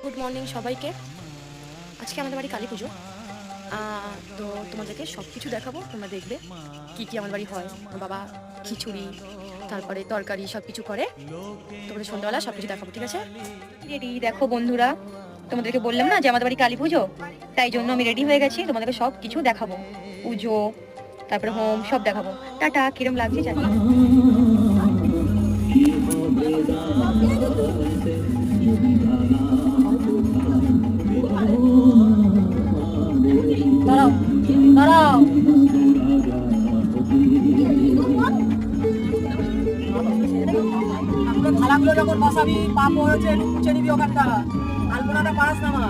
Good morning সবাইকে। আজকে আমাদের বাড়ি কালী পুজো। তো তোমাদেরকে সব কিছু দেখাবো, তোমরা দেখবে কি কি আমার বাড়ি হয়। আমার বাবা খিচুড়ি, তারপরে তরকারি সব কিছু করে। তোমাদের সন্ধ্যাবেলা সব কিছু দেখাবো, ঠিক আছে? রেডি দেখো বন্ধুরা, তোমাদেরকে বললাম না যে আমাদের বাড়ি কালী পুজো, তাই জন্য আমি রেডি হয়ে গেছি। তোমাদেরকে সব কিছু দেখাবো, পুজো তারপরে হোম সব দেখাবো। টাটা। কিরম লাগছে জানি। দাঁড়াও দাঁড়াও, থালাগুলো যখন বসাবি পাপড় হচ্ছে একটু মুছে নিবি ওখানটা, আলপনাটা পারাস না মা।